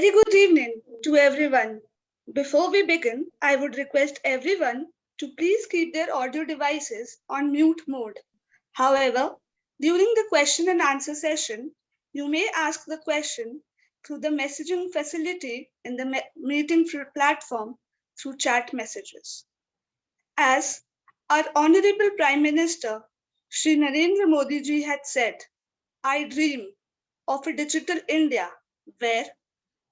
Very good evening to everyone. Before we begin, I would request everyone to please keep their audio devices on mute mode. However, during the question and answer session, you may ask the question through the messaging facility in the meeting platform through chat messages. As our Honorable Prime Minister, Shri Narendra Modi ji had said, I dream of a digital India where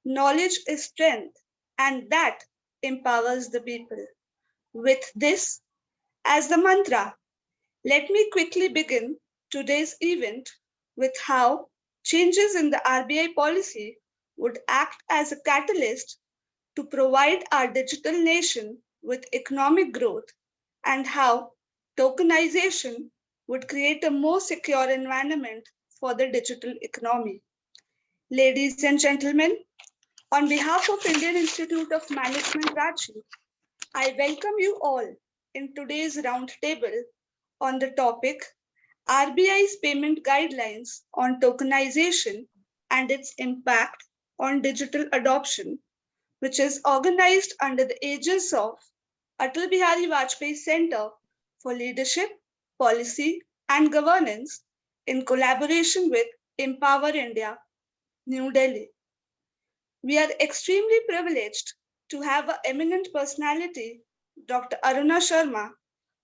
knowledge is strength, and that empowers the people. With this as the mantra, let me quickly begin today's event with how changes in the RBI policy would act as a catalyst to provide our digital nation with economic growth and how tokenization would create a more secure environment for the digital economy. Ladies and gentlemen, on behalf of Indian Institute of Management Ranchi, I welcome you all in today's roundtable on the topic RBI's payment guidelines on tokenization and its impact on digital adoption, which is organized under the aegis of Atal Bihari Vajpayee Center for Leadership, Policy and Governance in collaboration with Empower India, New Delhi. We are extremely privileged to have an eminent personality, Dr. Aruna Sharma,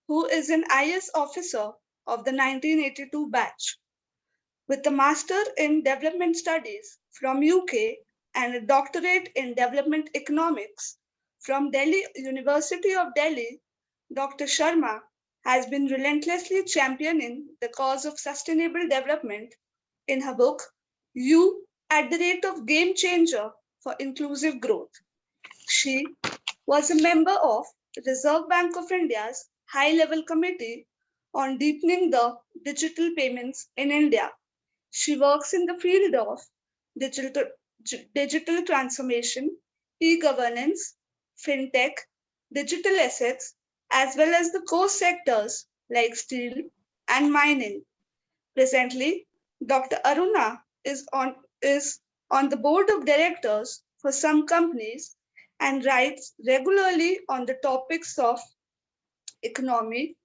who is an IS officer of the 1982 batch. With a Master in Development Studies from UK and a doctorate in Development Economics from Delhi University of Delhi, Dr. Sharma has been relentlessly championing the cause of sustainable development in her book, You at the Rate of Game Changer for Inclusive Growth. She was a member of Reserve Bank of India's high-level committee on deepening the digital payments in India. She works in the field of digital transformation, e-governance, FinTech, digital assets, as well as the core sectors like steel and mining. Presently, Dr. Aruna is on the board of directors for some companies and writes regularly on the topics of economy,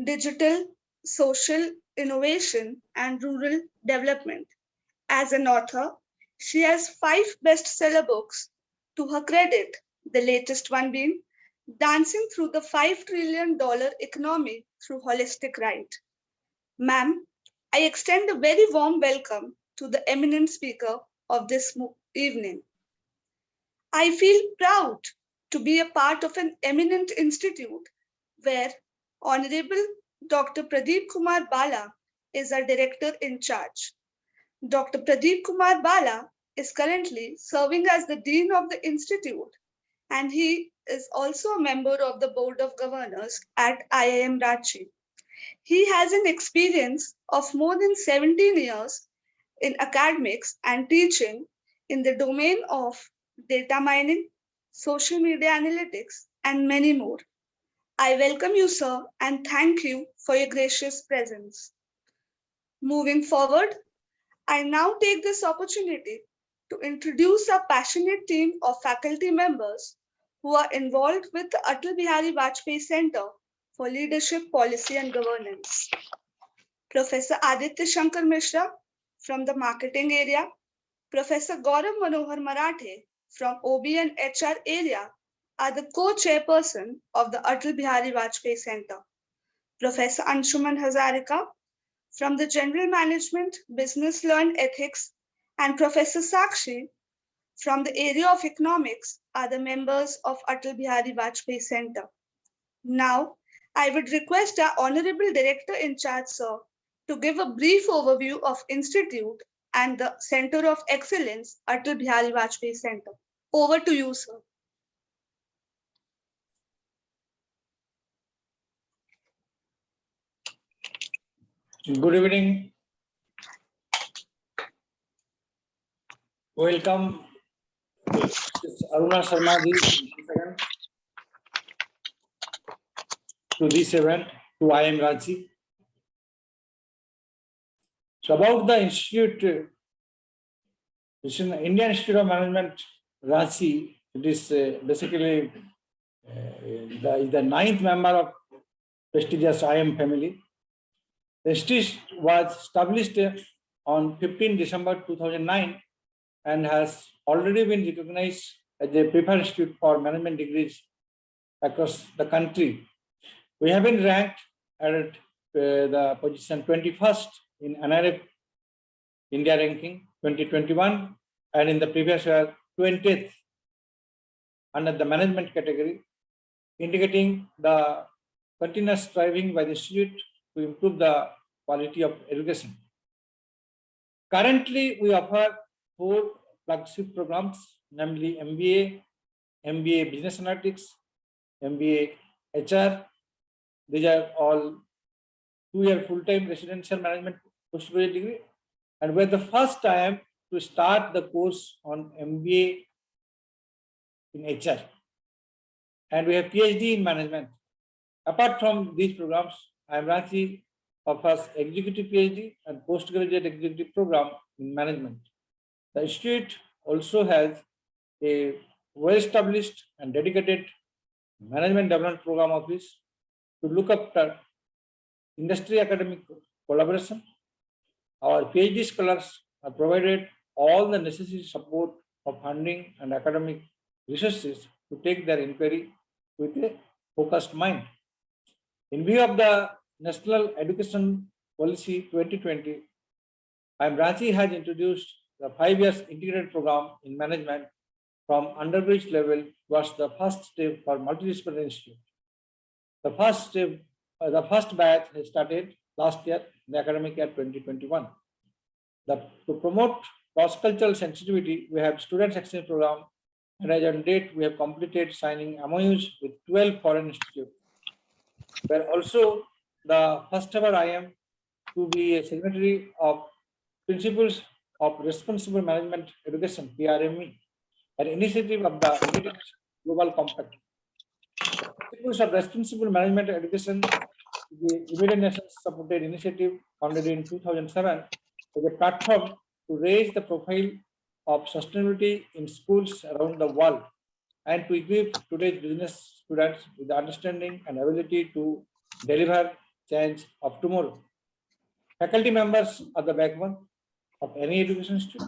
digital, social innovation, and rural development. As an author, she has 5 bestseller books to her credit, the latest one being Dancing Through the $5 Trillion Economy Through Holistic Right. Ma'am, I extend a very warm welcome to the eminent speaker of this evening. I feel proud to be a part of an eminent institute where Honorable Dr. Pradeep Kumar Bala is our director in charge. Dr. Pradeep Kumar Bala is currently serving as the Dean of the Institute, and he is also a member of the Board of Governors at IIM Ranchi. He has an experience of more than 17 years in academics and teaching in the domain of data mining, social media analytics, and many more. I welcome you, sir, and thank you for your gracious presence. Moving forward, I now take this opportunity to introduce a passionate team of faculty members who are involved with the Atal Bihari Vajpayee Center for Leadership, Policy and Governance. Professor Aditya Shankar Mishra from the marketing area, Professor Gaurav Manohar Marathe from OB and HR area are the co-chairperson of the Atal Bihari Vajpayee Center. Professor Anshuman Hazarika from the General Management, Business Law and Ethics, and Professor Sakshi from the area of economics are the members of Atal Bihari Vajpayee Center. Now, I would request our Honorable Director in charge, sir, to give a brief overview of Institute and the Center of Excellence, Atal Bihari Vajpayee Center. Over to you, sir. Good evening. Welcome, Aruna Sharma to this event, to IIM Ranchi. So about the Institute, Indian Institute of Management Ranchi. It is basically the ninth member of prestigious IIM family. The institute was established on 15 December 2009 and has already been recognized as a preferred institute for management degrees across the country. We have been ranked at the position 21st in NRF India ranking 2021, and in the previous year 20th under the management category, indicating the continuous striving by the institute to improve the quality of education. Currently, we offer 4 flagship programs, namely MBA, MBA Business Analytics, MBA HR. These are all 2-year full-time residential management postgraduate degree, and we're the first time to start the course on MBA in HR, and we have PhD in management. Apart from these programs, IIM Ranchi offers executive PhD and postgraduate executive program in management. The institute also has a well-established and dedicated management development program office to look after industry academic collaboration. Our PhD scholars are provided all the necessary support of funding and academic resources to take their inquiry with a focused mind. In view of the National Education Policy 2020, IIM Ranchi has introduced the 5 years integrated program in management from undergraduate level towards the first step for multidisciplinary institute. The first batch has started last year, the academic year 2021. To promote cross-cultural sensitivity, we have students exchange program, and as on date, we have completed signing MOUs with 12 foreign institutes. We are also the first ever IIM to be a signatory of Principles of Responsible Management Education, PRME, an initiative of the United Global Compact. Principles of Responsible Management Education is the United Nations supported initiative founded in 2007 as a platform to raise the profile of sustainability in schools around the world and to equip today's business students with the understanding and ability to deliver change of tomorrow. Faculty members are the backbone of any education institute.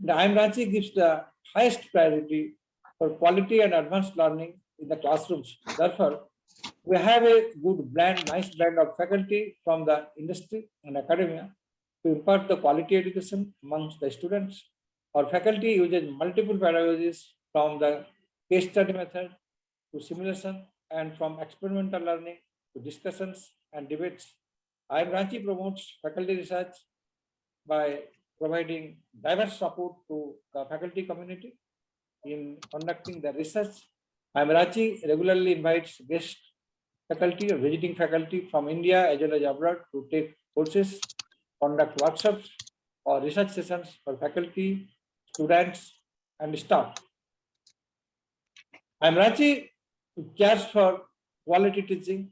The IIM Ranchi gives the highest priority for quality and advanced learning in the classrooms. Therefore, we have a good blend, nice blend of faculty from the industry and academia to impart the quality education amongst the students. Our faculty uses multiple pedagogies from the case study method to simulation and from experimental learning to discussions and debates. IIM Ranchi promotes faculty research by providing diverse support to the faculty community in conducting the research. IIM Ranchi regularly invites guest faculty or visiting faculty from India as well as abroad to take courses, conduct workshops or research sessions for faculty, students, and staff. IIM Ranchi cares for quality teaching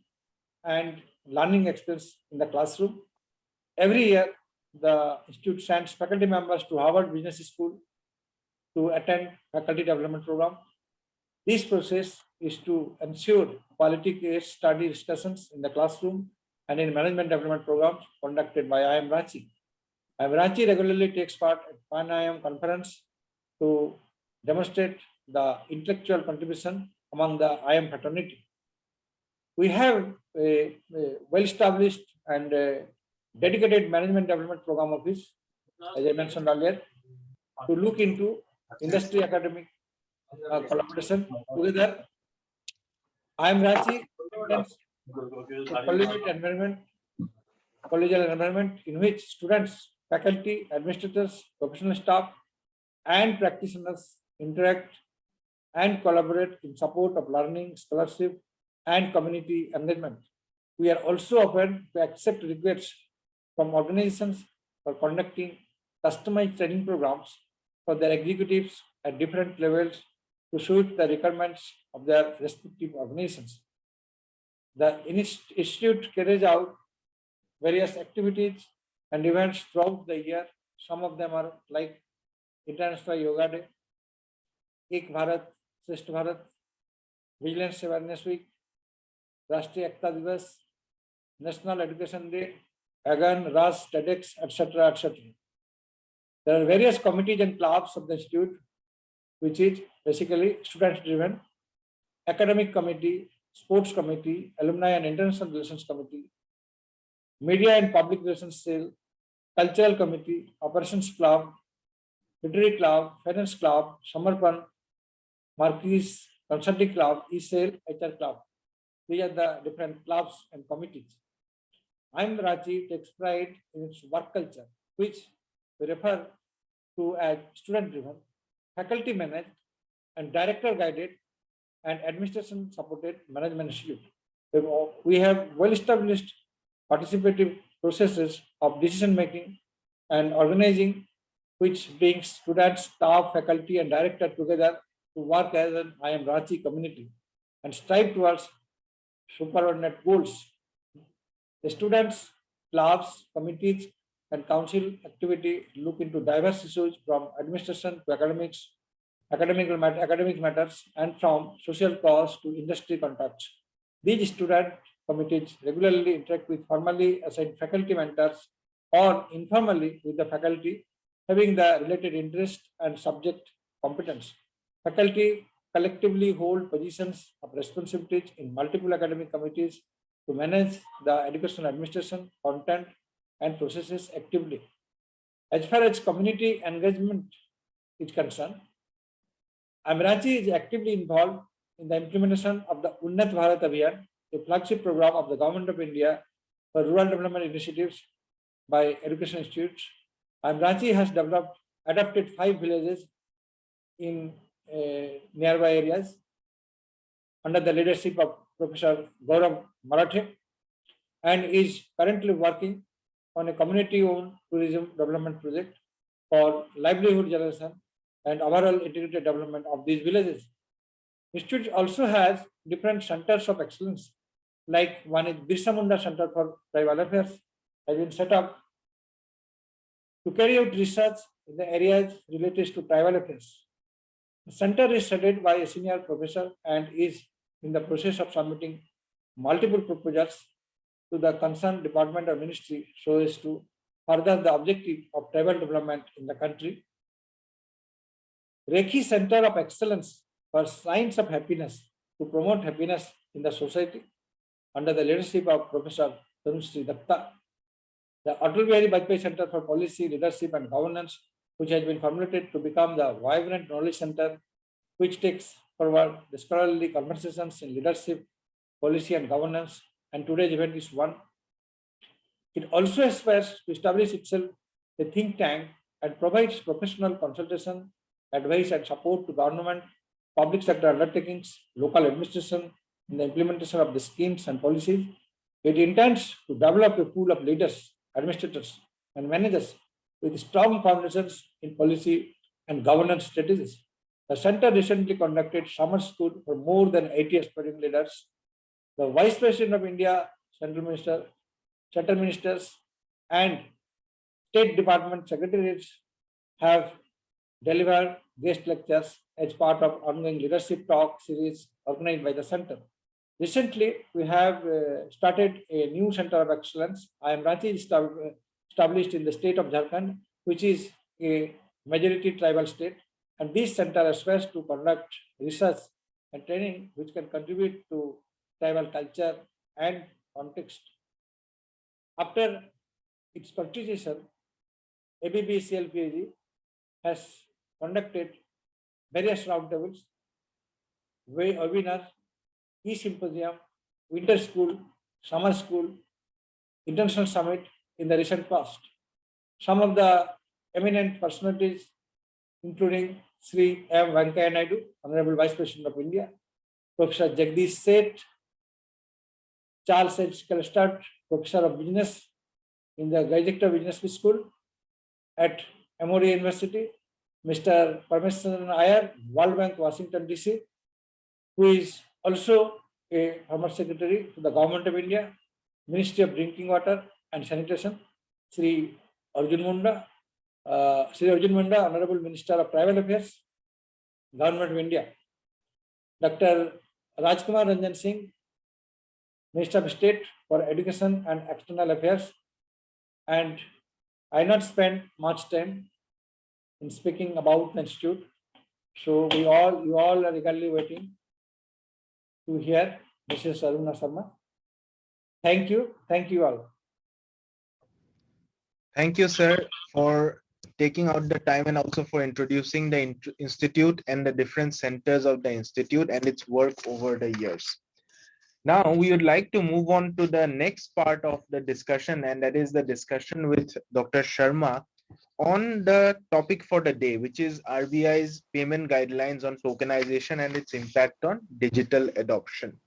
and learning experience in the classroom. Every year, the institute sends faculty members to Harvard Business School to attend faculty development program. This process is to ensure quality case study discussions in the classroom and in management development programs conducted by IIM Ranchi. IIM Ranchi regularly takes part at Pan-IIM conference to demonstrate the intellectual contribution among the IIM fraternity. We have a well-established and dedicated management development program office, as I mentioned earlier, to look into industry academic collaboration together. IIM Ranchi implements a collegial environment in which students, faculty, administrators, professional staff, and practitioners interact and collaborate in support of learning, scholarship, and community engagement. We are also open to accept requests from organizations for conducting customized training programs for their executives at different levels to suit the requirements of their respective organizations. The institute carries out various activities and events throughout the year. Some of them are like International Yoga Day, एक भारत श्रेष्ठ Bharat, Vigilance Awareness Week, Rashtriya Ekta Divas, National Education Day, again RAS, TEDx, etc., etc. There are various committees and clubs of the institute, which is basically student-driven, academic committee, sports committee, alumni and international relations committee, media and public relations cell, cultural committee, operations club, literary club, finance club, Samarpan, Marquis, consulting club, e-sale, HR club. These are the different clubs and committees. IIM Ranchi takes pride in its work culture, which we refer to as student-driven, faculty-managed, and director-guided and administration-supported management institute. We have well-established participative processes of decision-making and organizing, which brings students, staff, faculty, and director together to work as an IIM Ranchi community and strive towards superordinate goals. The students, clubs, committees, and council activity look into diverse issues from administration to academic matters, and from social cause to industry contacts. These student committees regularly interact with formally assigned faculty mentors or informally with the faculty having the related interest and subject competence. Faculty collectively hold positions of responsibilities in multiple academic committees to manage the educational administration, content, and processes actively. As far as community engagement is concerned, IIM Ranchi is actively involved in the implementation of the Unnat Bharat Abhiyan, a flagship program of the Government of India for rural development initiatives by education institutes. IIM Ranchi has adopted 5 villages in nearby areas under the leadership of Professor Gaurav Marathe, and is currently working on a community-owned tourism development project for livelihood generation and overall integrated development of these villages. Institute also has different centers of excellence, like one is Birsa Munda Center for Tribal Affairs, has been set up to carry out research in the areas related to tribal affairs. The center is headed by a senior professor and is in the process of submitting multiple proposals to the concerned department or ministry so as to further the objective of tribal development in the country. Rekhi Center of Excellence for Science of Happiness to promote happiness in the society under the leadership of Professor Tanushree Datta. The Atal Bihari Vajpayee Center for Policy, Leadership and Governance, which has been formulated to become the vibrant knowledge center, which takes forward the scholarly conversations in leadership, policy and governance, and today's event is one. It also aspires to establish itself a think tank and provides professional consultation, advice and support to government, public sector undertakings, local administration in the implementation of the schemes and policies. It intends to develop a pool of leaders, administrators, and managers with strong foundations in policy and governance strategies. The center recently conducted summer school for more than 80 aspiring leaders. The Vice President of India, Central Ministers, and State Department Secretaries have delivered guest lectures as part of ongoing leadership talk series organized by the center. Recently, we have started a new center of excellence. IIM Ranchi is established in the state of Jharkhand, which is a majority tribal state, and this center aspires to conduct research and training which can contribute to tribal culture and context. After its constitution, ABVCLPG has conducted various roundtables, webinars, e-symposium, winter school, summer school, international summit in the recent past. Some of the eminent personalities, including Sri M. Venkaiah Naidu, Honorable Vice President of India, Professor Jagdish Seth, Charles H. Kelstad, Professor of Business in the Graduate of Business School at Emory University, Mr. Parmesan Iyer, World Bank, Washington, D.C., who is also a former secretary to the Government of India, Ministry of Drinking Water and Sanitation, Sri Arjun Munda, Honorable Minister of Tribal Affairs, Government of India. Dr. Rajkumar Ranjan Singh, Minister of State for Education and External Affairs. And I not spend much time in speaking about the institute. So you all are eagerly waiting to hear Mrs. Aruna Sharma. Thank you all. Thank you, sir, for taking out the time and also for introducing the institute and the different centers of the institute and its work over the years. Now we would like to move on to the next part of the discussion, and that is the discussion with Dr. Sharma on the topic for the day, which is RBI's payment guidelines on tokenization and its impact on digital adoption.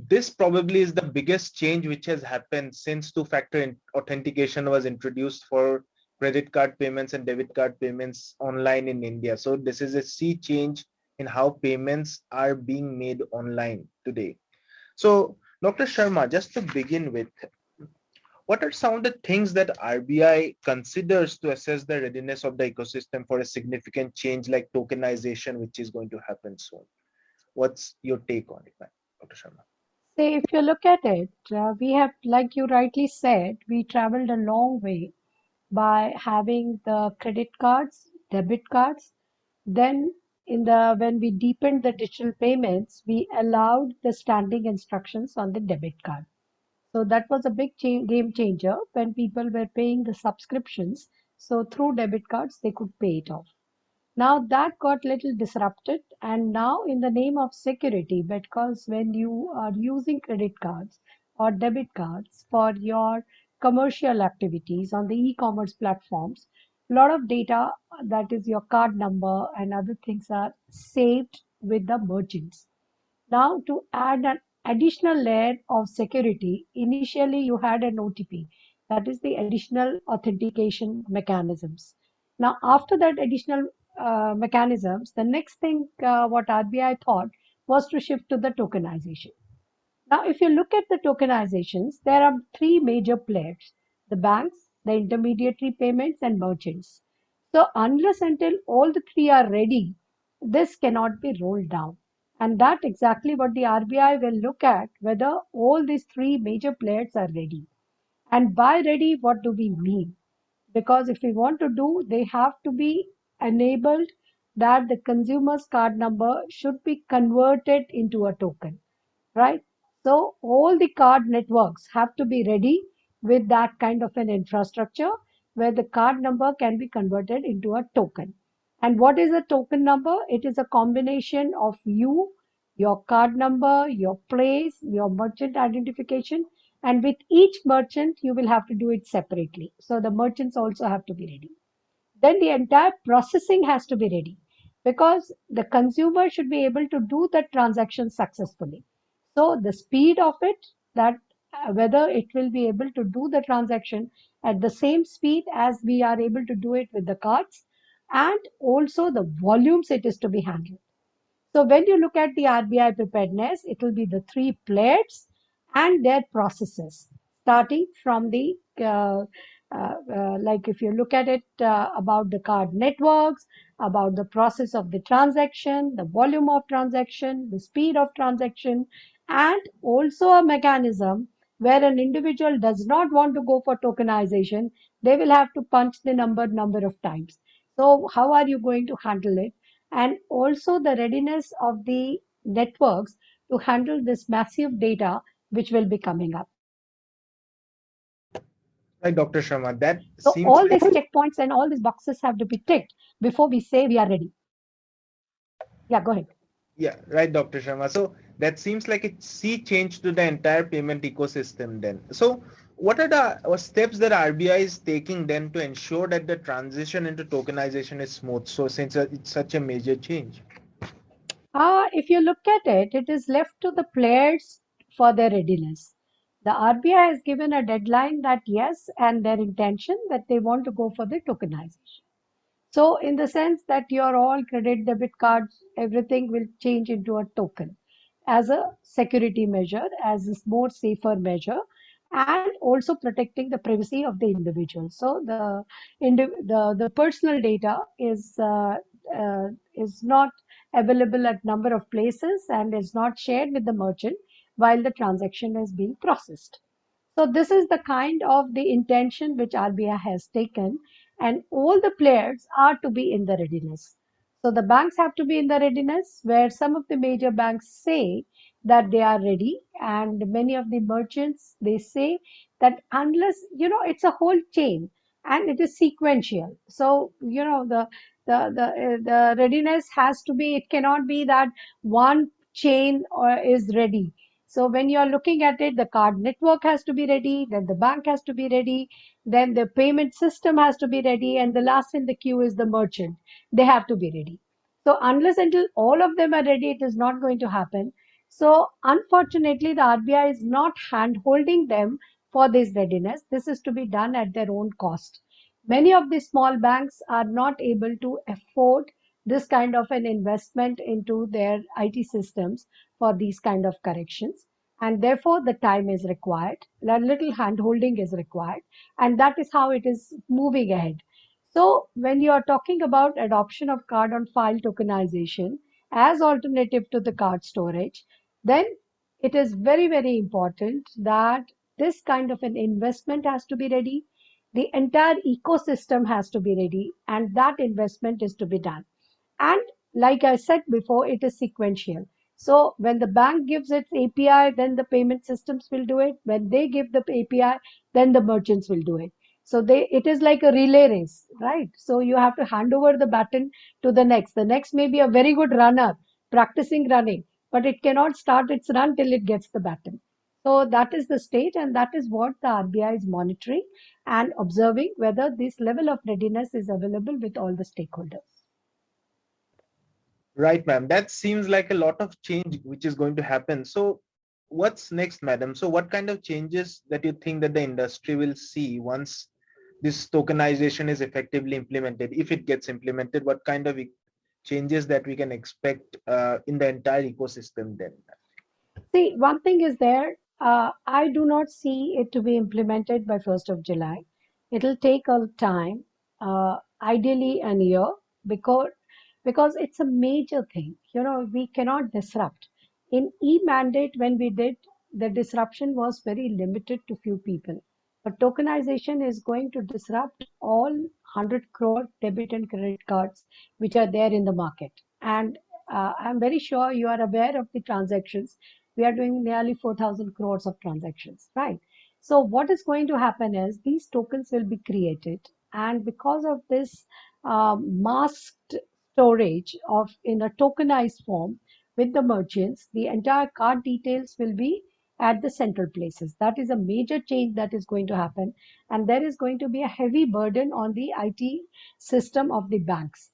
This probably is the biggest change which has happened since two-factor authentication was introduced for credit card payments and debit card payments online in India. So this is a sea change in how payments are being made online today. So Dr. Sharma, just to begin with, what are some of the things that RBI considers to assess the readiness of the ecosystem for a significant change like tokenization, which is going to happen soon? What's your take on it, Dr. Sharma? Say, if you look at it, we have, like you rightly said, we traveled a long way by having the credit cards, debit cards. Then when we deepened the digital payments, we allowed the standing instructions on the debit card. So that was a big game changer when people were paying the subscriptions. So through debit cards, they could pay it off. Now that got little disrupted, and now in the name of security, because when you are using credit cards or debit cards for your commercial activities on the e-commerce platforms, a lot of data, that is your card number and other things, are saved with the merchants. Now, to add an additional layer of security, initially you had an OTP, that is the additional authentication mechanisms. Now, after that additional mechanisms, the next thing what RBI thought was to shift to the tokenization. Now, if you look at the tokenizations, there are three major players: the banks, the intermediary payments, and merchants. So, unless until all the three are ready, this cannot be rolled down. And that exactly what the RBI will look at, whether all these three major players are ready. And by ready, what do we mean? Because if we want to do, they have to be enabled that the consumer's card number should be converted into a token, right? So all the card networks have to be ready with that kind of an infrastructure where the card number can be converted into a token. And what is a token number? It is a combination of you, your card number, your place, your merchant identification, and with each merchant, you will have to do it separately. So the merchants also have to be ready. Then the entire processing has to be ready because the consumer should be able to do that transaction successfully. So the speed of it, that whether it will be able to do the transaction at the same speed as we are able to do it with the cards, and also the volumes it is to be handled. So when you look at the RBI preparedness, it will be the three players and their processes, starting from the like if you look at it about the card networks, about the process of the transaction, the volume of transaction, the speed of transaction, and also a mechanism where an individual does not want to go for tokenization, they will have to punch the number of times. So how are you going to handle it? And also the readiness of the networks to handle this massive data which will be coming up. Right, Dr. Sharma, that So seems all like these checkpoints and all these boxes have to be ticked before we say we are ready. Yeah, go ahead. yeah, right, Dr. Sharma. So that seems like a sea change to the entire payment ecosystem then. So what are the steps that RBI is taking then to ensure that the transition into tokenization is smooth? So since it's such a major change. If you look at it, it is left to the players for their readiness. The RBI has given a deadline that yes, and their intention that they want to go for the tokenization. So in the sense that your all credit, debit cards, everything will change into a token as a security measure, as a more safer measure, and also protecting the privacy of the individual. So the personal data is is not available at number of places and is not shared with the merchant while the transaction is being processed. So this is the kind of the intention which RBI has taken, and all the players are to be in the readiness. So the banks have to be in the readiness, where some of the major banks say that they are ready, and many of the merchants, they say that unless, it's a whole chain and it is sequential. So, the readiness has to be, it cannot be that one chain is ready. So when you are looking at it, the card network has to be ready, then the bank has to be ready, then the payment system has to be ready, and the last in the queue is the merchant. They have to be ready. So unless until all of them are ready, it is not going to happen. So unfortunately, the RBI is not hand-holding them for this readiness. This is to be done at their own cost. Many of the small banks are not able to afford this kind of an investment into their IT systems for these kind of corrections, and therefore the time is required, a little hand holding is required, and that is how it is moving ahead. So when you are talking about adoption of card on file tokenization as alternative to the card storage, then it is very, very important that this kind of an investment has to be ready, the entire ecosystem has to be ready, and that investment is to be done. And like I said before, it is sequential. So when the bank gives its API, then the payment systems will do it. When they give the API, then the merchants will do it. So it is like a relay race, right? So you have to hand over the baton to the next. The next may be a very good runner, practicing running, but it cannot start its run till it gets the baton. So that is the stage, and that is what the RBI is monitoring and observing whether this level of readiness is available with all the stakeholders. Right, ma'am. That seems like a lot of change which is going to happen. So what's next, madam? So what kind of changes that you think that the industry will see once this tokenization is effectively implemented? If it gets implemented, what kind of changes that we can expect in the entire ecosystem then? See, one thing is there, I do not see it to be implemented by 1st of July. It'll take a time, ideally a year, because it's a major thing. We cannot disrupt. In e-mandate, when we did, the disruption was very limited to few people. But tokenization is going to disrupt all 100 crore debit and credit cards which are there in the market. And I'm very sure you are aware of the transactions. We are doing nearly 4,000 crores of transactions, right? So what is going to happen is these tokens will be created, and because of this masked storage of in a tokenized form with the merchants, the entire card details will be at the central places. That is a major change that is going to happen, and there is going to be a heavy burden on the IT system of the banks.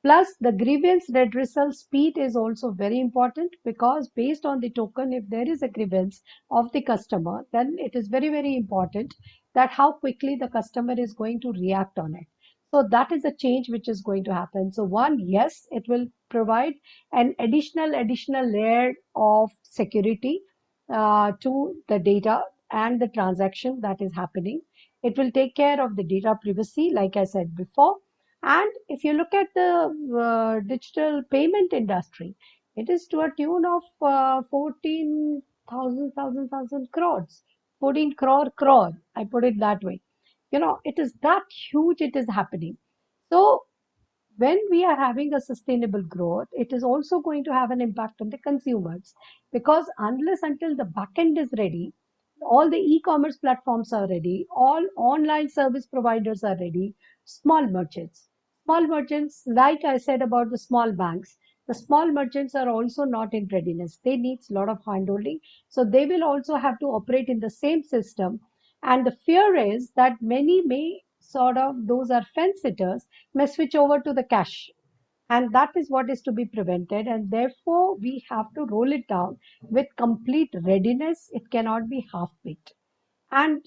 Plus, the grievance redressal speed is also very important, because based on the token, if there is a grievance of the customer, then it is very, very important that how quickly the customer is going to react on it. So that is a change which is going to happen. So one, yes, it will provide an additional layer of security to the data and the transaction that is happening. It will take care of the data privacy, like I said before. And if you look at the digital payment industry, it is to a tune of 14,000 crores, 14 crore, I put it that way. It is that huge, it is happening. So when we are having a sustainable growth, it is also going to have an impact on the consumers, because unless until the backend is ready, all the e-commerce platforms are ready, all online service providers are ready, small merchants, like I said about the small banks, the small merchants are also not in readiness. They need a lot of handholding. So they will also have to operate in the same system. And the fear is that many may sort of, those are fence sitters, may switch over to the cash. And that is what is to be prevented. And therefore, we have to roll it down with complete readiness. It cannot be half-baked. And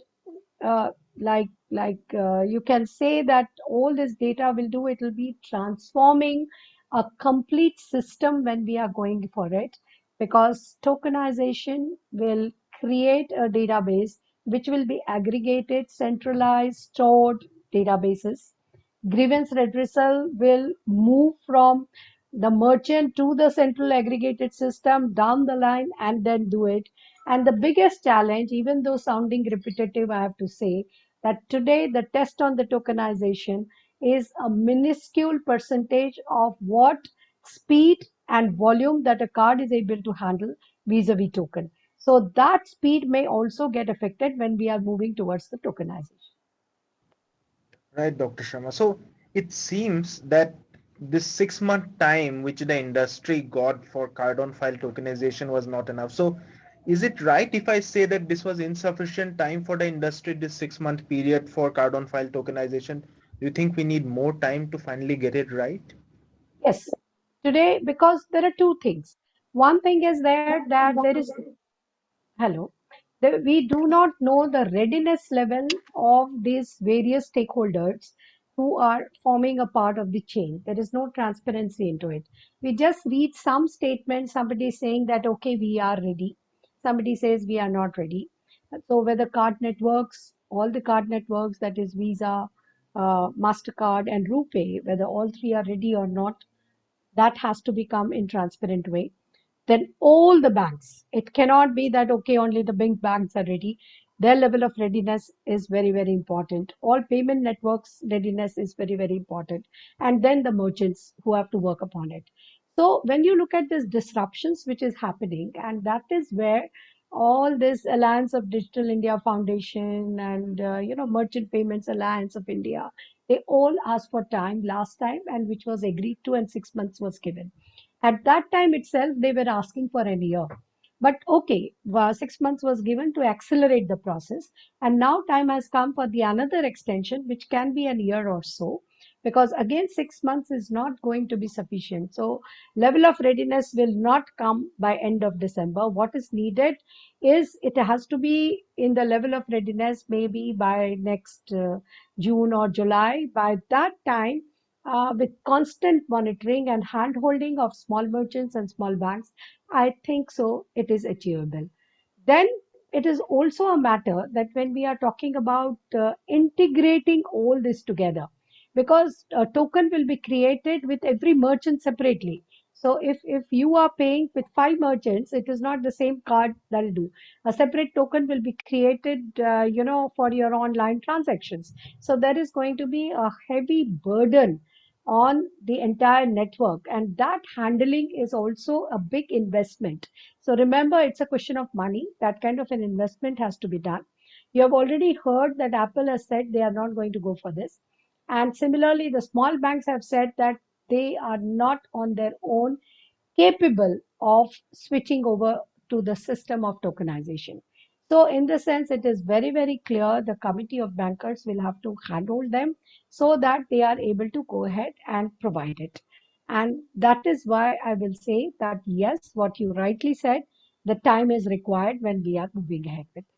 uh, you can say that all this data will do, it will be transforming a complete system when we are going for it, because tokenization will create a database which will be aggregated, centralized, stored databases, grievance redressal will move from the merchant to the central aggregated system down the line and then do it. And the biggest challenge, even though sounding repetitive, I have to say that today the test on the tokenization is a minuscule percentage of what speed and volume that a card is able to handle vis-a-vis token. So that speed may also get affected when we are moving towards the tokenization. Right, Dr. Sharma. So it seems that this 6 month time which the industry got for card on file tokenization was not enough. So is it right if I say that this was insufficient time for the industry, this 6 month period for card on file tokenization? Do you think we need more time to finally get it right? Yes, today, because there are two things. One thing is there that there is, hello, we do not know the readiness level of these various stakeholders who are forming a part of the chain. There is no transparency into it. We just read some statement, somebody saying that, okay, we are ready. Somebody says we are not ready. So whether card networks, all the card networks, that is Visa, MasterCard and RuPay, whether all three are ready or not, that has to become in transparent way. Then all the banks, it cannot be that okay, only the big banks are ready. Their level of readiness is very, very important. All payment networks readiness is very, very important. And then the merchants who have to work upon it. So when you look at these disruptions which is happening, and that is where all this Alliance of Digital India Foundation and Merchant Payments Alliance of India, they all asked for time last time, and which was agreed to, and 6 months was given. At that time itself, they were asking for a year. But okay, 6 months was given to accelerate the process. And now time has come for the another extension, which can be a year or so, because again, 6 months is not going to be sufficient. So level of readiness will not come by end of December. What is needed is it has to be in the level of readiness maybe by next June or July. By that time, with constant monitoring and hand-holding of small merchants and small banks, I think so it is achievable. Then it is also a matter that when we are talking about integrating all this together, because a token will be created with every merchant separately. So if you are paying with five merchants, it is not the same card that will do. A separate token will be created, for your online transactions. So there is going to be a heavy burden on the entire network, and that handling is also a big investment. So remember, it's a question of money. That kind of an investment has to be done. You have already heard that Apple has said they are not going to go for this. And similarly, the small banks have said that they are not on their own capable of switching over to the system of tokenization. So in the sense, it is very, very clear the committee of bankers will have to handhold them so that they are able to go ahead and provide it. And that is why I will say that yes, what you rightly said, the time is required when we are moving ahead with it.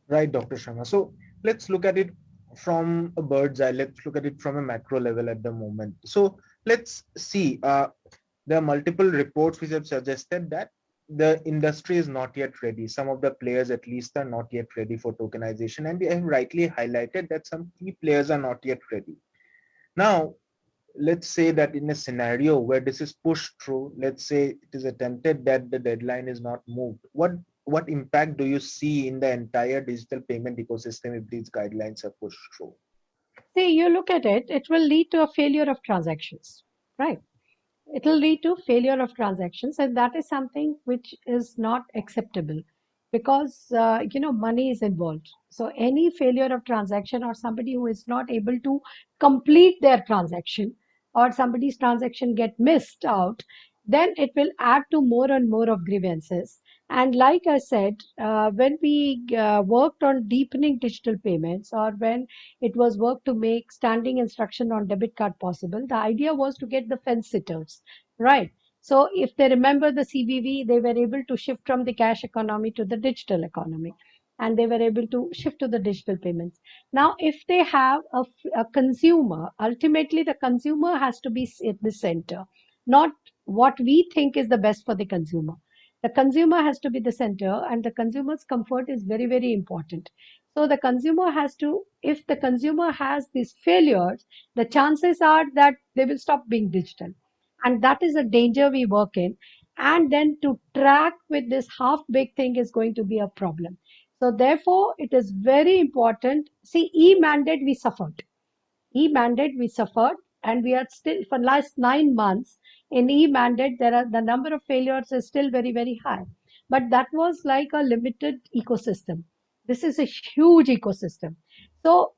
Right, Dr. Sharma. So let's look at it from a bird's eye. Let's look at it from a macro level at the moment. So let's see. There are multiple reports which have suggested that the industry is not yet ready. Some of the players, at least, are not yet ready for tokenization. And they have rightly highlighted that some key players are not yet ready. Now, let's say that in a scenario where this is pushed through, let's say it is attempted that the deadline is not moved, what impact do you see in the entire digital payment ecosystem if these guidelines are pushed through? See, you look at it, it will lead to a failure of transactions, right? It will lead to failure of transactions, and that is something which is not acceptable because money is involved. So any failure of transaction or somebody who is not able to complete their transaction or somebody's transaction get missed out, then it will add to more and more of grievances. And like I said, when we worked on deepening digital payments, or when it was worked to make standing instruction on debit card possible, the idea was to get the fence sitters, right? So if they remember the CVV, they were able to shift from the cash economy to the digital economy, and they were able to shift to the digital payments. Now, if they have a consumer, ultimately the consumer has to be at the center, not what we think is the best for the consumer. The consumer has to be the center, and the consumer's comfort is very, very important. So the consumer has to, if the consumer has these failures, the chances are that they will stop being digital. And that is a danger we work in. And then to track with this half-baked thing is going to be a problem. So therefore, it is very important. See, e-mandate we suffered. E-mandate we suffered, and we are still for last 9 months in e-mandate. There are the number of failures is still very very high, but that was like a limited ecosystem. This is a huge ecosystem. So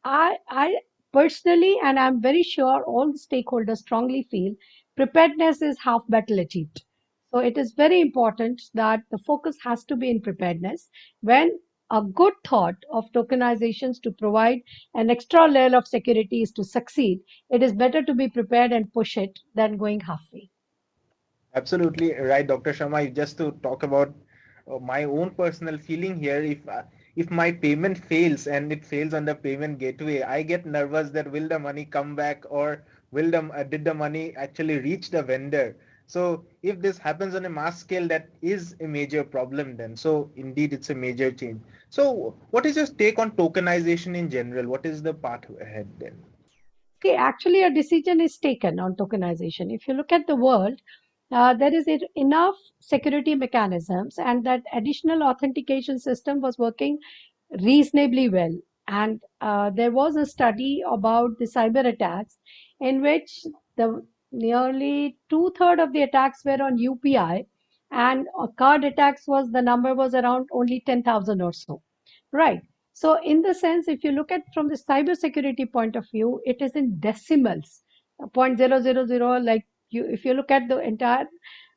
I personally, and I'm very sure all the stakeholders strongly feel preparedness is half battle achieved. So it is very important that the focus has to be in preparedness. When a good thought of tokenizations to provide an extra layer of security is to succeed, it is better to be prepared and push it than going halfway. Absolutely right, Dr. Sharma. Just to talk about my own personal feeling here, if my payment fails and it fails on the payment gateway, I get nervous that will the money come back, or will the did the money actually reach the vendor? So if this happens on a mass scale, that is a major problem then. So indeed, it's a major change. So what is your take on tokenization in general? What is the path ahead then? See, actually, a decision is taken on tokenization. If you look at the world, there is enough security mechanisms, and that additional authentication system was working reasonably well. And there was a study about the cyber attacks in which the nearly two-thirds of the attacks were on UPI, and card attacks was the number was around only 10,000 or so. Right. So in the sense, if you look at from the cyber security point of view, it is in decimals, 0.000. Like you, if you look at the entire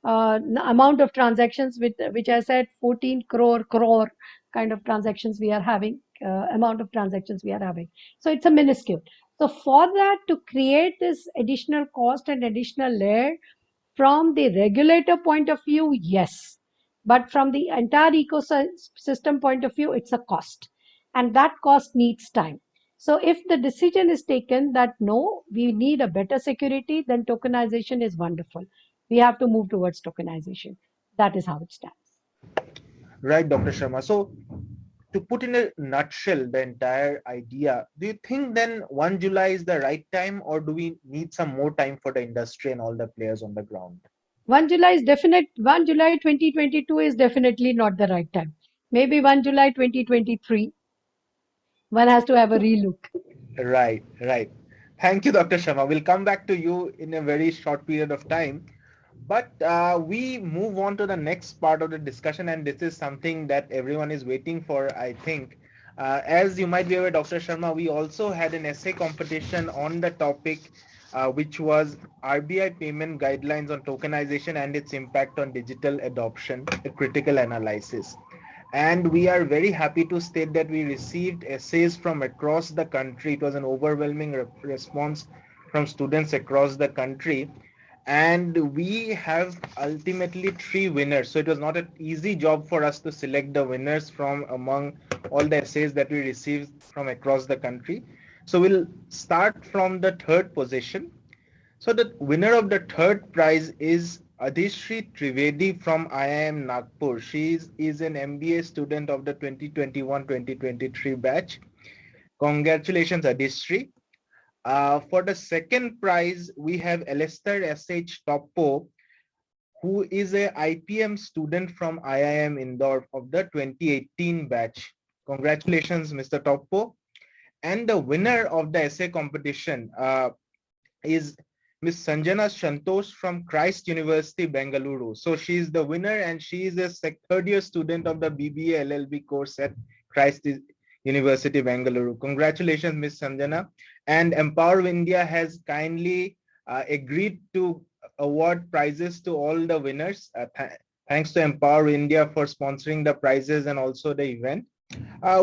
amount of transactions, which I said 14 crore kind of transactions we are having, amount of transactions we are having. So it's a minuscule. So for that to create this additional cost and additional layer from the regulator point of view, yes. But from the entire ecosystem point of view, it's a cost. And that cost needs time. So if the decision is taken that no, we need a better security, then tokenization is wonderful. We have to move towards tokenization. That is how it stands. Right, Dr. Sharma. So to put in a nutshell the entire idea, do you think then 1 July is the right time, or do we need some more time for the industry and all the players on the ground? 1 July is definite. 1 July 2022 is definitely not the right time. Maybe 1 July 2023. One has to have a relook. Right, right. Thank you, Dr. Sharma. We'll come back to you in a very short period of time. But we move on to the next part of the discussion, and this is something that everyone is waiting for, I think. As you might be aware, Dr. Sharma, we also had an essay competition on the topic, which was RBI payment guidelines on tokenization and its impact on digital adoption, a critical analysis. And we are very happy to state that we received essays from across the country. It was an overwhelming response from students across the country. And we have ultimately 3 winners. So it was not an easy job for us to select the winners from among all the essays that we received from across the country. So we'll start from the third position. So the winner of the third prize is Adhishri Trivedi from IIM Nagpur. She is an MBA student of the 2021-2023 batch. Congratulations, Adhishri. For the second prize, we have Alistair S.H. Toppo, who is a IPM student from IIM Indore of the 2018 batch. Congratulations, Mr. Toppo. And the winner of the essay competition is Miss Sanjana Santosh from Christ University, Bengaluru. So she is the winner, and she is a third year student of the BBA LLB course at Christ University, Bengaluru. Congratulations, Miss Sanjana. And Empower India has kindly agreed to award prizes to all the winners. Thanks to Empower India for sponsoring the prizes and also the event.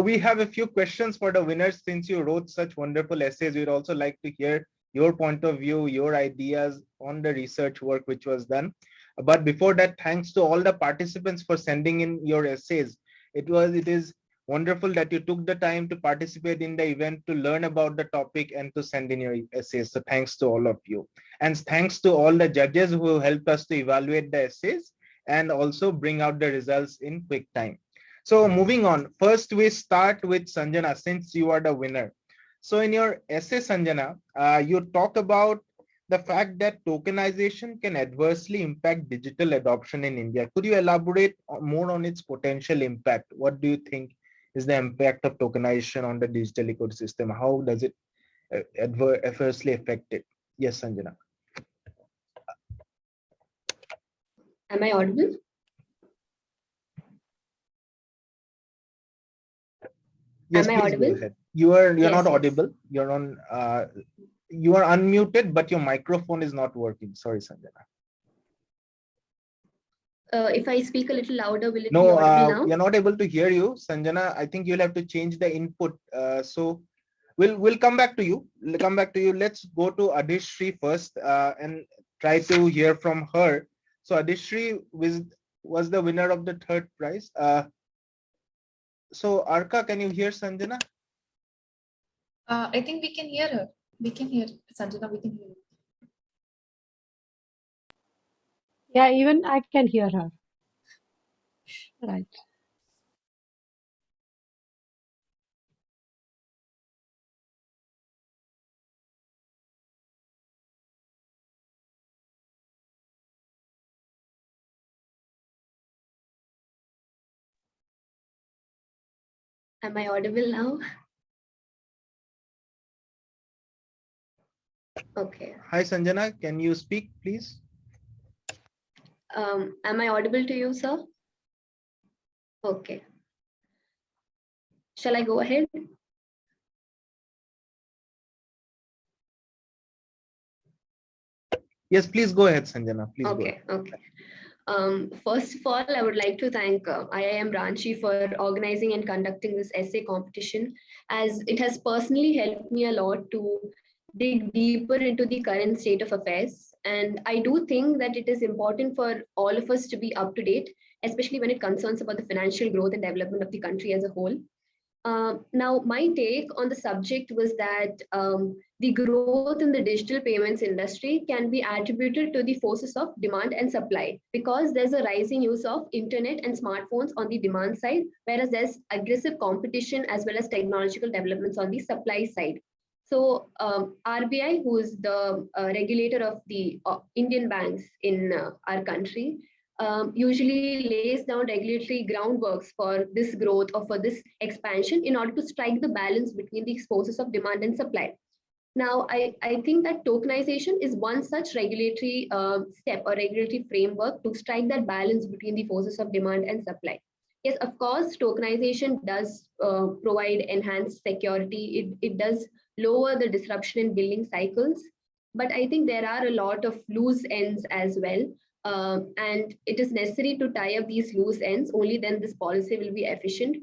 We have a few questions for the winners. Since you wrote such wonderful essays, we'd also like to hear your point of view, your ideas on the research work which was done. But before that, thanks to all the participants for sending in your essays. It is wonderful that you took the time to participate in the event, to learn about the topic and to send in your essays. So thanks to all of you. And thanks to all the judges who helped us to evaluate the essays and also bring out the results in quick time. So moving on, first we start with Sanjana, since you are the winner. So in your essay, Sanjana, you talk about the fact that tokenization can adversely impact digital adoption in India. Could you elaborate more on its potential impact? What do you think is the impact of tokenization on the digital ecosystem? How does it adversely affect it? Yes, Sanjana. Am I audible? Yes, Am I please go audible? ahead. You're Yes, not yes. audible. You're on. You are unmuted, but your microphone is not working. Sorry, Sanjana. If I speak a little louder, will it be No, audible now? we are not able to hear you, Sanjana. I think you'll have to change the input. So we'll come back to you. We'll come back to you. Let's go to Adishri first and try to hear from her. So Adishri was the winner of the third prize. So Arka, can you hear Sanjana? I think we can hear her. We can hear Sanjana. We can hear her. Yeah, even I can hear her. Right. Am I audible now? Okay. Hi, Sanjana. Can you speak, please? Am I audible to you, sir? Okay. Shall I go ahead? Yes, please go ahead, Sanjana. Please go ahead. Okay. First of all, I would like to thank IIM Ranchi for organizing and conducting this essay competition, as it has personally helped me a lot to dig deeper into the current state of affairs. And I do think that it is important for all of us to be up to date, especially when it concerns about the financial growth and development of the country as a whole. Now, my take on the subject was that the growth in the digital payments industry can be attributed to the forces of demand and supply, because there's a rising use of internet and smartphones on the demand side, whereas there's aggressive competition as well as technological developments on the supply side. So RBI, who is the regulator of the Indian banks in our country, usually lays down regulatory groundworks for this growth or for this expansion in order to strike the balance between the forces of demand and supply. Now, I think that tokenization is one such regulatory step or regulatory framework to strike that balance between the forces of demand and supply. Yes, of course, tokenization does provide enhanced security. It does lower the disruption in billing cycles. But I think there are a lot of loose ends as well. And it is necessary to tie up these loose ends. Only then this policy will be efficient.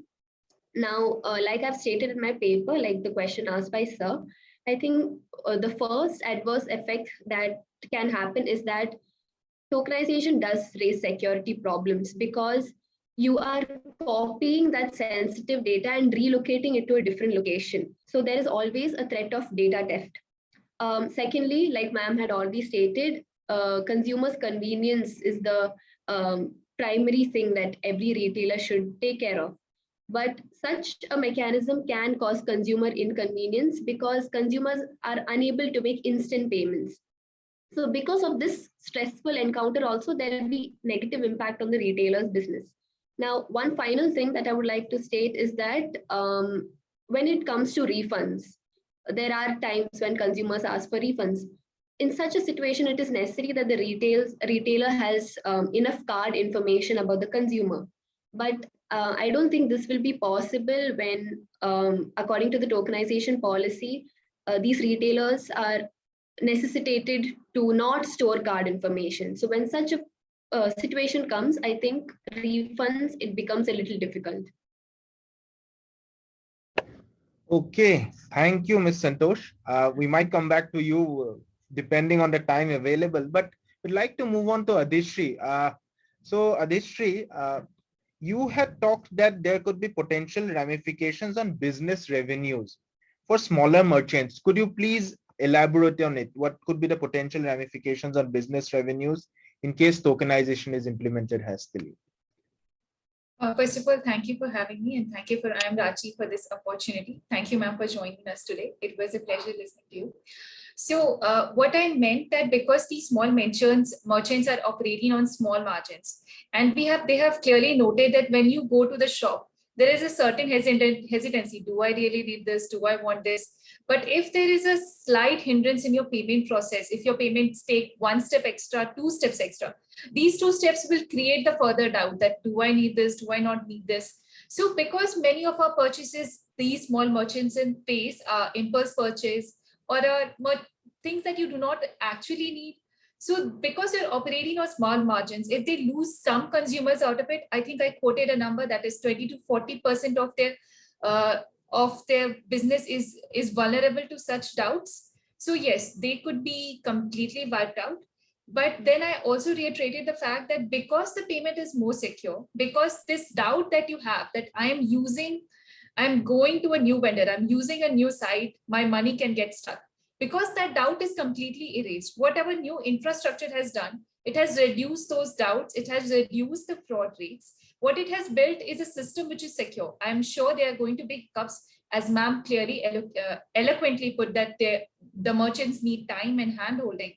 Now, like I've stated in my paper, like the question asked by Sir, I think the first adverse effect that can happen is that tokenization does raise security problems, because you are copying that sensitive data and relocating it to a different location. So there is always a threat of data theft. Secondly, like ma'am had already stated, consumers' convenience is the primary thing that every retailer should take care of. But such a mechanism can cause consumer inconvenience because consumers are unable to make instant payments. So because of this stressful encounter also, there will be negative impact on the retailer's business. Now, one final thing that I would like to state is that when it comes to refunds, there are times when consumers ask for refunds. In such a situation, it is necessary that the retailer has enough card information about the consumer. But I don't think this will be possible when, according to the tokenization policy, these retailers are necessitated to not store card information. So when such a situation comes, I think refunds, it becomes a little difficult. Okay, thank you, Ms. Santosh. We might come back to you depending on the time available, but we'd like to move on to Adishri. So Adishri, you had talked that there could be potential ramifications on business revenues for smaller merchants. Could you please elaborate on it? What could be the potential ramifications on business revenues in case tokenization is implemented hastily? First of all, thank you for having me, and thank you for IIM Ranchi for this opportunity. Thank you, ma'am, for joining us today. It was a pleasure listening to you. So what I meant that because these small merchants are operating on small margins, and they have clearly noted that when you go to the shop, there is a certain hesitancy. Do I really need this? Do I want this? But if there is a slight hindrance in your payment process, if your payments take one step extra, two steps extra, these two steps will create the further doubt that do I need this? Do I not need this? So because many of our purchases, these small merchants and pays impulse purchase or things that you do not actually need. So because you're operating on small margins, if they lose some consumers out of it, I think I quoted a number that is 20 to 40% of their business is vulnerable to such doubts. So yes, they could be completely wiped out. But then I also reiterated the fact that because the payment is more secure, because this doubt that you have that I'm going to a new vendor, I'm using a new site, my money can get stuck. Because that doubt is completely erased. Whatever new infrastructure has done, it has reduced those doubts, it has reduced the fraud rates. What it has built is a system which is secure. I'm sure there are going to be hiccups, as ma'am clearly eloquently put that the merchants need time and hand-holding.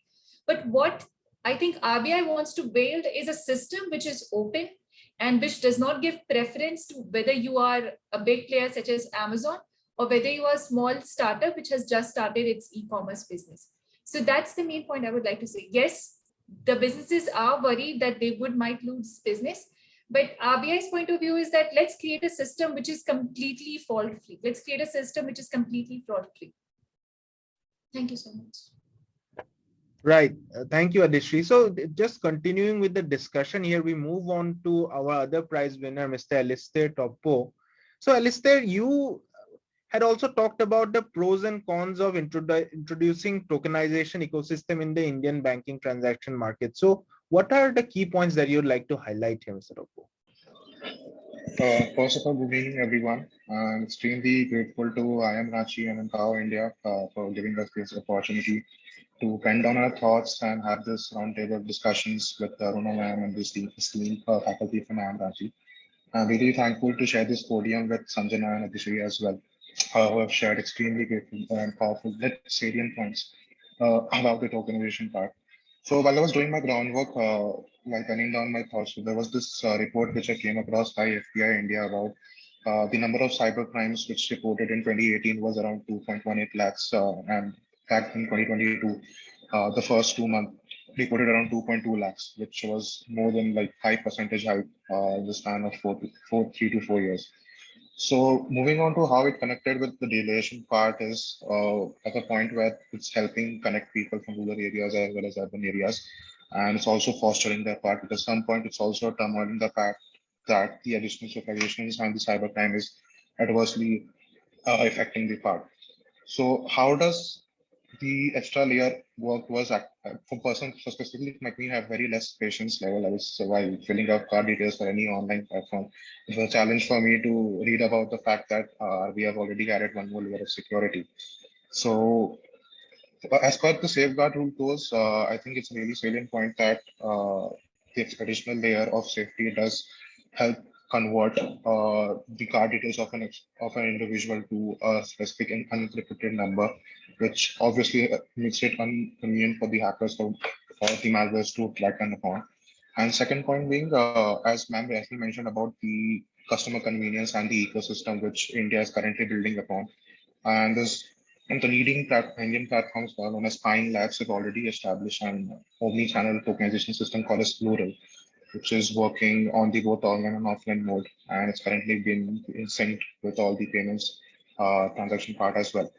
But what I think RBI wants to build is a system which is open and which does not give preference to whether you are a big player such as Amazon or whether you are a small startup which has just started its e-commerce business. So that's the main point I would like to say. Yes, the businesses are worried that they might lose business, but RBI's point of view is that let's create a system which is completely fault-free. Let's create a system which is completely fraud-free. Thank you so much. Right. Thank you, Adishri. So just continuing with the discussion here, we move on to our other prize winner, Mr. Alistair Toppo. So Alistair, you had also talked about the pros and cons of introducing tokenization ecosystem in the Indian banking transaction market. So what are the key points that you'd like to highlight here, Mr. Toppo? First of all, good evening, everyone. I'm extremely grateful to IIM Ranchi and Empower India for giving us this opportunity to pen down our thoughts and have this roundtable discussions with Aruna ma'am and this esteemed faculty from IIM Ranchi. I'm really thankful to share this podium with Sanjana and Adishri as well, who have shared extremely grateful and powerful yet salient points about the tokenization part. So while I was doing my groundwork, while penning down my thoughts, so there was this report which I came across by FBI India about the number of cyber crimes which reported in 2018 was around 2.18 lakhs, and back in 2022, the first 2 months reported around 2.2 lakhs, which was more than like 5% hike in the span of 3 to 4 years. So moving on to how it connected with the delegation part is at the point where it's helping connect people from rural areas as well as urban areas. And it's also fostering that part. But at some point, it's also turmoiling the fact that the additional supervisions and the cybercrime is adversely affecting the part. So how does the extra layer work was for person so specifically like me have very less patience level. I was while filling out card details for any online platform. It was a challenge for me to read about the fact that we have already added one more layer of security. So as per the safeguard rule goes, I think it's a really salient point that the additional layer of safety does help convert the card details of of an individual to a specific and unencrypted number, which obviously makes it inconvenient for the hackers or the malwares to track an account. And second point being, as ma'am rightly mentioned about the customer convenience and the ecosystem which India is currently building upon. And this and the leading Indian platforms known as Pine Labs have already established an omni-channel tokenization system called as Plural, which is working on the both online and offline mode, and it's currently been in sync with all the payments transaction part as well.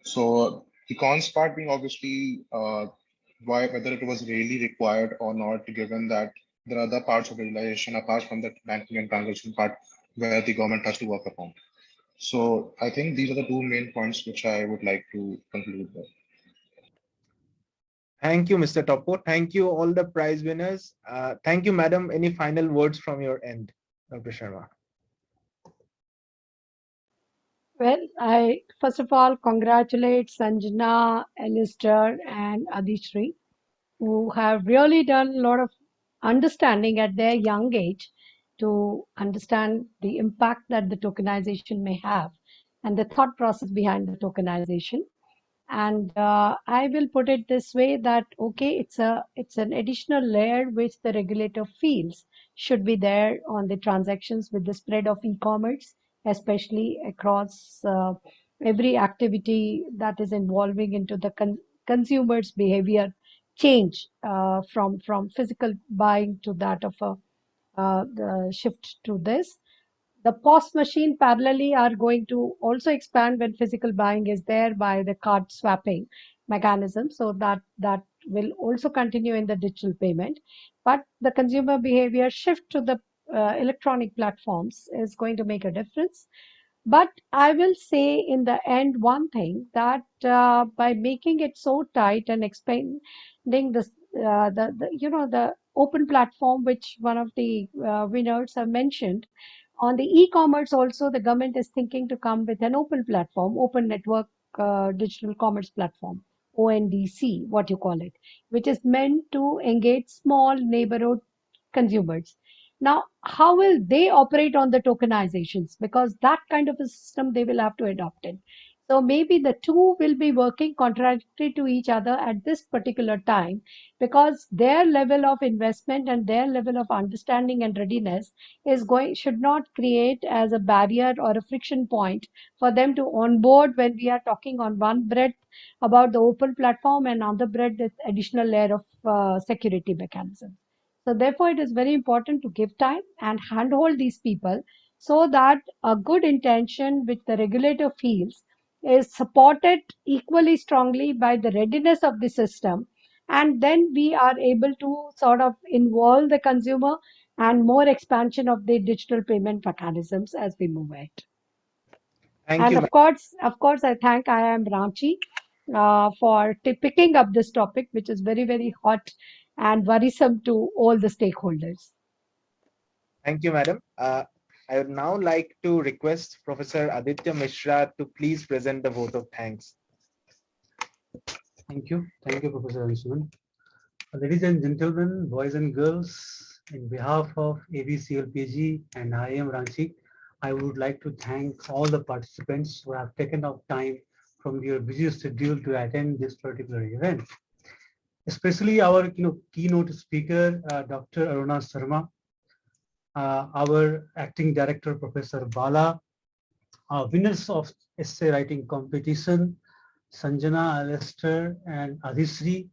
So the cons part being obviously whether it was really required or not, given that there are other parts of the realization apart from the banking and transaction part where the government has to work upon. So I think these are the two main points which I would like to conclude with. Thank you, Mr. Toppo. Thank you, all the prize winners. Thank you, madam. Any final words from your end, Dr. Sharma? Well, I first of all congratulate Sanjana, Alistair, and Adishri, who have really done a lot of understanding at their young age to understand the impact that the tokenization may have and the thought process behind the tokenization. And I will put it this way that, okay, it's an additional layer which the regulator feels should be there on the transactions with the spread of e-commerce, especially across every activity that is involving into the consumer's behavior change from physical buying to that of a the shift to this. The POS machine parallelly are going to also expand when physical buying is there by the card swapping mechanism. So that will also continue in the digital payment. But the consumer behavior shift to the electronic platforms is going to make a difference. But I will say in the end one thing that by making it so tight and expanding this, the open platform, which one of the winners have mentioned, on the e-commerce also, the government is thinking to come with an open platform, open network digital commerce platform, ONDC, what you call it, which is meant to engage small neighborhood consumers. Now, how will they operate on the tokenizations? Because that kind of a system they will have to adopt it. So maybe the two will be working contradictory to each other at this particular time, because their level of investment and their level of understanding and readiness should not create as a barrier or a friction point for them to onboard when we are talking on one breadth about the open platform and on the breadth this additional layer of security mechanism. So therefore, it is very important to give time and handhold these people so that a good intention which the regulator feels is supported equally strongly by the readiness of the system. And then we are able to sort of involve the consumer and more expansion of the digital payment mechanisms as we move ahead. Thank And you, ma'am. of course, I thank IIM Ranchi for picking up this topic, which is very, very hot and worrisome to all the stakeholders. Thank you, madam. I would now like to request Professor Aditya Mishra to please present the vote of thanks. Thank you, Professor Anshuman. Ladies and gentlemen, boys and girls, in behalf of ABVCLPG and IIM Ranchi, I would like to thank all the participants who have taken out time from your busy schedule to attend this particular event. Especially our keynote speaker, Dr. Aruna Sharma, our acting director, Professor Bala, winners of essay writing competition, Sanjana, Alistair, and Adhisri,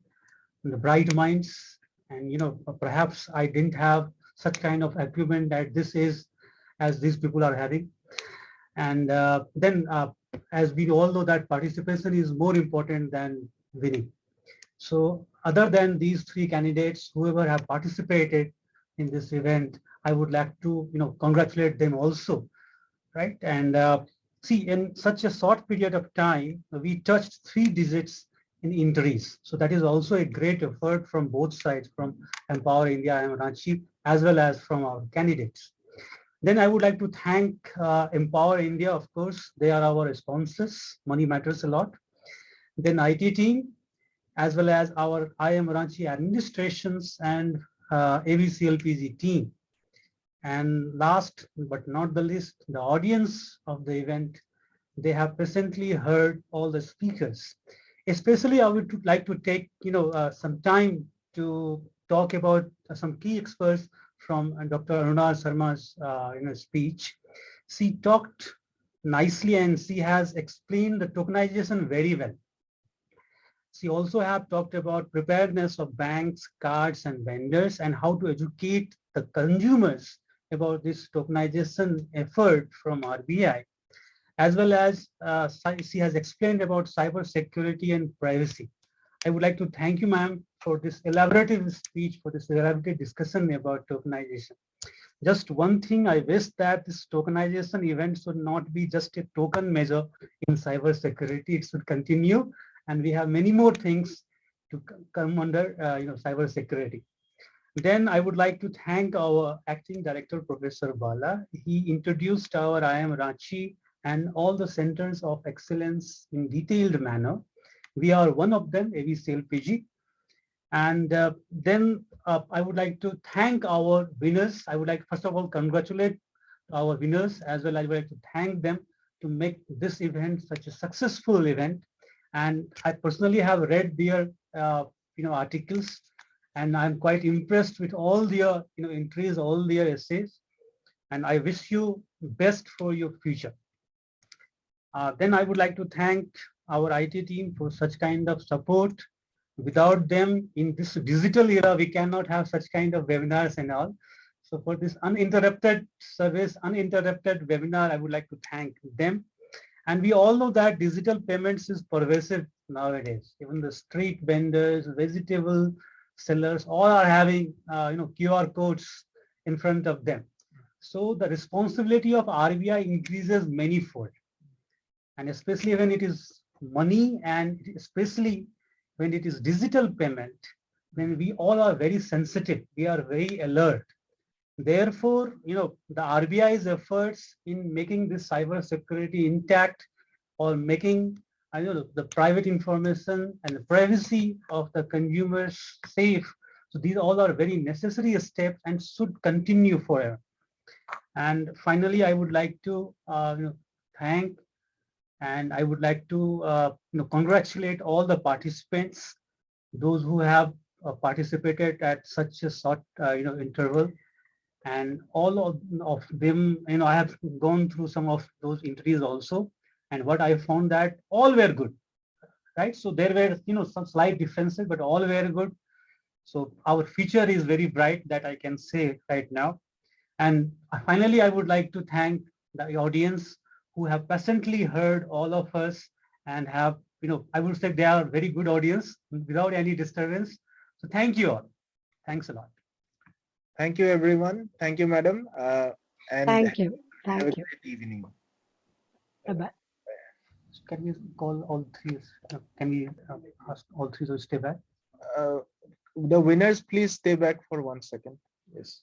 the bright minds. And perhaps I didn't have such kind of equipment at this age as these people are having. And then as we all know that participation is more important than winning. So other than these three candidates, whoever have participated in this event, I would like to congratulate them also, right? And see, in such a short period of time, we touched 3 digits in entries. So that is also a great effort from both sides, from Empower India, IIM Ranchi, as well as from our candidates. Then I would like to thank Empower India, of course. They are our sponsors. Money matters a lot. Then IT team, as well as our IIM Ranchi administrations and ABVCLPG team. And last but not the least, the audience of the event, they have presently heard all the speakers. Especially, I would like to take some time to talk about some key experts from Dr. Aruna Sharma's speech. She talked nicely and she has explained the tokenization very well. She also have talked about preparedness of banks, cards, and vendors, and how to educate the consumers about this tokenization effort from RBI, as well as she has explained about cyber security and privacy. I would like to thank you, ma'am, for this elaborative speech, for this elaborative discussion about tokenization. Just one thing, I wish that this tokenization event should not be just a token measure in cyber security. It should continue, and we have many more things to come under cyber security. Then I would like to thank our acting director, Professor Bala. He introduced our IIM Ranchi and all the centers of excellence in detailed manner. We are one of them, ABVCLPG. And then I would like to thank our winners. I would like, first of all, congratulate our winners, as well as I would like to thank them to make this event such a successful event. And I personally have read their articles, and I'm quite impressed with all their entries, all their essays, and I wish you best for your future. Then I would like to thank our IT team for such kind of support. Without them in this digital era, we cannot have such kind of webinars and all. So for this uninterrupted service, uninterrupted webinar, I would like to thank them. And we all know that digital payments is pervasive nowadays. Even the street vendors, vegetable sellers, all are having QR codes in front of them. So the responsibility of RBI increases manifold, and especially when it is money, and especially when it is digital payment, then we all are very sensitive. We are very alert. Therefore, the RBI's efforts in making this cyber security intact, or making the private information and the privacy of the consumers safe. So these all are very necessary steps and should continue forever. And finally, I would like to thank, and I would like to congratulate all the participants, those who have participated at such a short interval. And all of them, I have gone through some of those entries also, and what I found that all were good, right? So there were some slight differences, but all were good. So our future is very bright, that I can say right now. And finally, I would like to thank the audience who have patiently heard all of us, and have, I would say they are a very good audience without any disturbance. So thank you all. Thanks a lot. Thank you, everyone. Thank you, madam. And Thank you. have a Thank you. great evening. Bye-bye. Can we call all three? Can we ask all three to stay back? The winners, please stay back for 1 second. Yes.